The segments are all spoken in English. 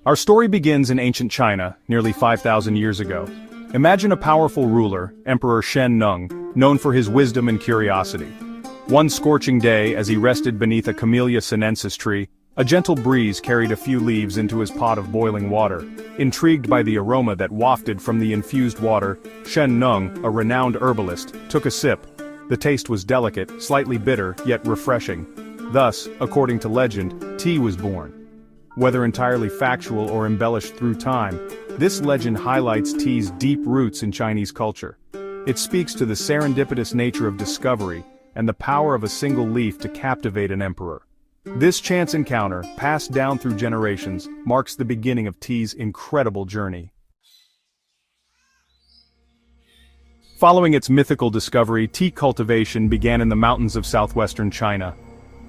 Our story begins in ancient China, nearly 5,000 years ago. Imagine a powerful ruler, Emperor Shen Nung, known for his wisdom and curiosity. One scorching day, as he rested beneath a Camellia sinensis tree, a gentle breeze carried a few leaves into his pot of boiling water. Intrigued by the aroma that wafted from the infused water, Shen Nung, a renowned herbalist, took a sip. The taste was delicate, slightly bitter, yet refreshing. Thus, according to legend, tea was born. Whether entirely factual or embellished through time, this legend highlights tea's deep roots in Chinese culture. It speaks to the serendipitous nature of discovery and the power of a single leaf to captivate an emperor. This chance encounter, passed down through generations, marks the beginning of tea's incredible journey. Following its mythical discovery, tea cultivation began in the mountains of southwestern China.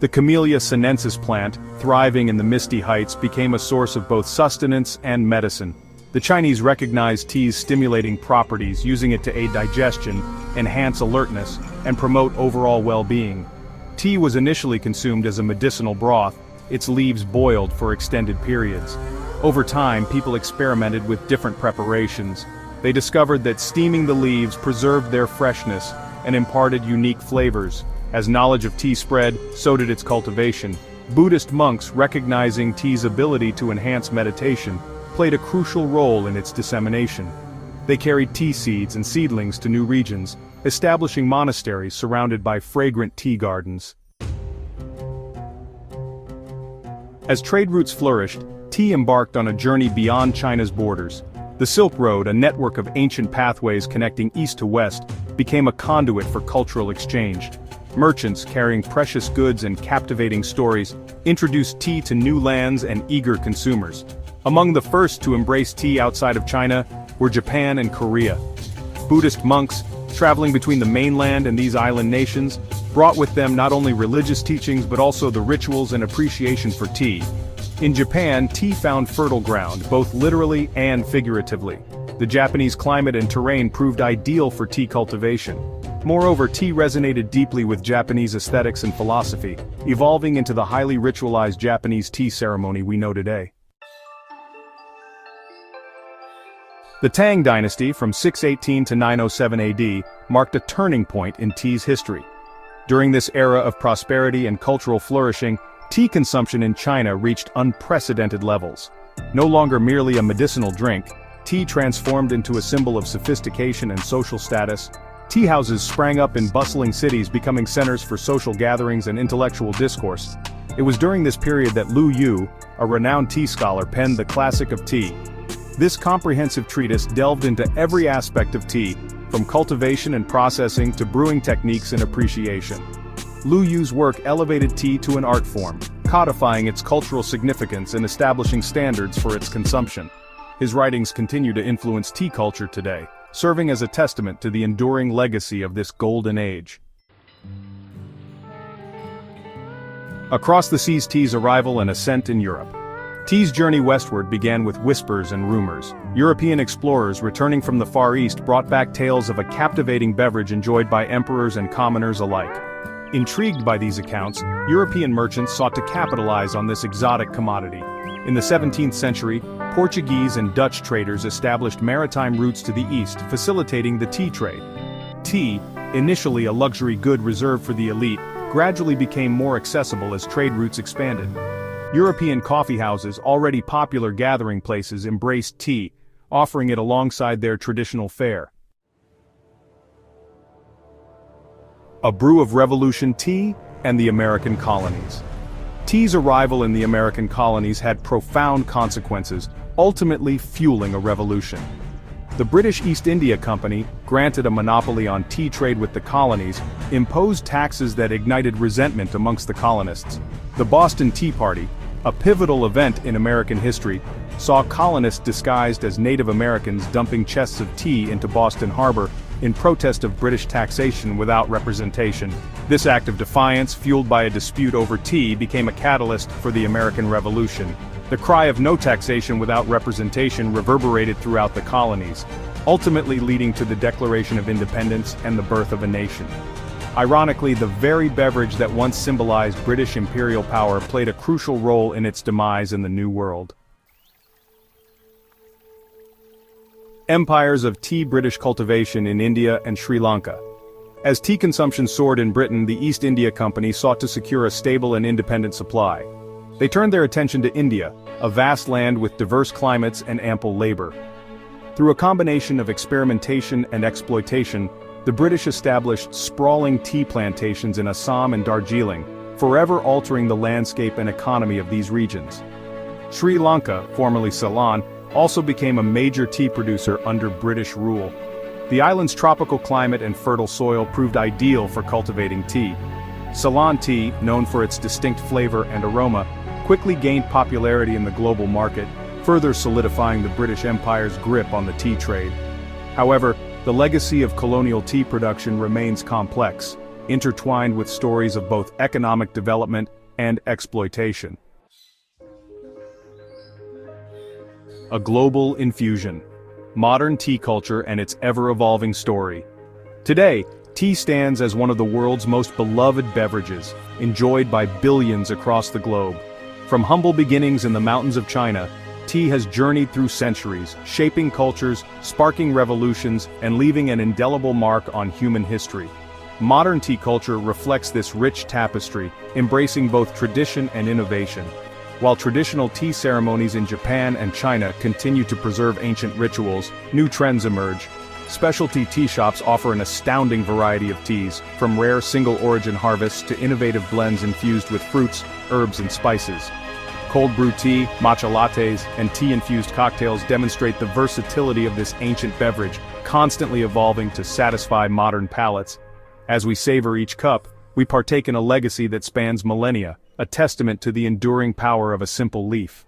The Camellia sinensis plant, thriving in the misty heights, became a source of both sustenance and medicine. The Chinese recognized tea's stimulating properties, using it to aid digestion, enhance alertness, and promote overall well-being. Tea was initially consumed as a medicinal broth, its leaves boiled for extended periods. Over time, people experimented with different preparations. They discovered that steaming the leaves preserved their freshness and imparted unique flavors. As knowledge of tea spread, so did its cultivation. Buddhist monks, recognizing tea's ability to enhance meditation, played a crucial role in its dissemination. They carried tea seeds and seedlings to new regions, establishing monasteries surrounded by fragrant tea gardens. As trade routes flourished, tea embarked on a journey beyond China's borders. The Silk Road, a network of ancient pathways connecting east to west, became a conduit for cultural exchange. Merchants, carrying precious goods and captivating stories, introduced tea to new lands and eager consumers. Among the first to embrace tea outside of China were Japan and Korea. Buddhist monks, traveling between the mainland and these island nations, brought with them not only religious teachings but also the rituals and appreciation for tea. In Japan, tea found fertile ground, both literally and figuratively. The Japanese climate and terrain proved ideal for tea cultivation. Moreover, tea resonated deeply with Japanese aesthetics and philosophy, evolving into the highly ritualized Japanese tea ceremony we know today. The Tang dynasty, from 618 to 907 AD, marked a turning point in tea's history. During this era of prosperity and cultural flourishing, tea consumption in China reached unprecedented levels. No longer merely a medicinal drink, tea transformed into a symbol of sophistication and social status. Tea houses sprang up in bustling cities, becoming centers for social gatherings and intellectual discourse. It was during this period that Lu Yu, a renowned tea scholar, penned the classic of tea. This comprehensive treatise delved into every aspect of tea, from cultivation and processing to brewing techniques and appreciation. Lu Yu's work elevated tea to an art form, codifying its cultural significance and establishing standards for its consumption. His writings continue to influence tea culture today, serving as a testament to the enduring legacy of this golden age. Across the seas, tea's arrival and ascent in Europe. Tea's journey westward began with whispers and rumors. European explorers returning from the Far East brought back tales of a captivating beverage enjoyed by emperors and commoners alike. Intrigued by these accounts, European merchants sought to capitalize on this exotic commodity. In the 17th century, Portuguese and Dutch traders established maritime routes to the east, facilitating the tea trade. Tea, initially a luxury good reserved for the elite, gradually became more accessible as trade routes expanded. European coffee houses, already popular gathering places, embraced tea, offering it alongside their traditional fare. A brew of revolution: tea and the American colonies. Tea's arrival in the American colonies had profound consequences, ultimately fueling a revolution. The British East India Company, granted a monopoly on tea trade with the colonies, imposed taxes that ignited resentment amongst the colonists. The Boston Tea Party, a pivotal event in American history, saw colonists disguised as Native Americans dumping chests of tea into Boston Harbor in protest of British taxation without representation. This act of defiance, fueled by a dispute over tea, became a catalyst for the American Revolution. The cry of no taxation without representation reverberated throughout the colonies, ultimately leading to the Declaration of Independence and the birth of a nation. Ironically, the very beverage that once symbolized British imperial power played a crucial role in its demise in the New World. Empires of tea. British cultivation in India and Sri Lanka. As tea consumption soared in Britain, the East India Company sought to secure a stable and independent supply. They turned their attention to India, a vast land with diverse climates and ample labor. Through a combination of experimentation and exploitation, the British established sprawling tea plantations in Assam and Darjeeling, forever altering the landscape and economy of these regions. Sri Lanka, formerly Ceylon, also became a major tea producer under British rule. The island's tropical climate and fertile soil proved ideal for cultivating tea. Ceylon tea, known for its distinct flavor and aroma, quickly gained popularity in the global market, further solidifying the British Empire's grip on the tea trade. However, the legacy of colonial tea production remains complex, intertwined with stories of both economic development and exploitation. A global infusion. Modern tea culture and its ever-evolving story. Today, tea stands as one of the world's most beloved beverages, enjoyed by billions across the globe. From humble beginnings in the mountains of China, tea has journeyed through centuries, shaping cultures, sparking revolutions, and leaving an indelible mark on human history. Modern tea culture reflects this rich tapestry, embracing both tradition and innovation. While traditional tea ceremonies in Japan and China continue to preserve ancient rituals, new trends emerge. Specialty tea shops offer an astounding variety of teas, from rare single-origin harvests to innovative blends infused with fruits, herbs, and spices. Cold brew tea, matcha lattes, and tea-infused cocktails demonstrate the versatility of this ancient beverage, constantly evolving to satisfy modern palates. As we savor each cup, we partake in a legacy that spans millennia, a testament to the enduring power of a simple leaf.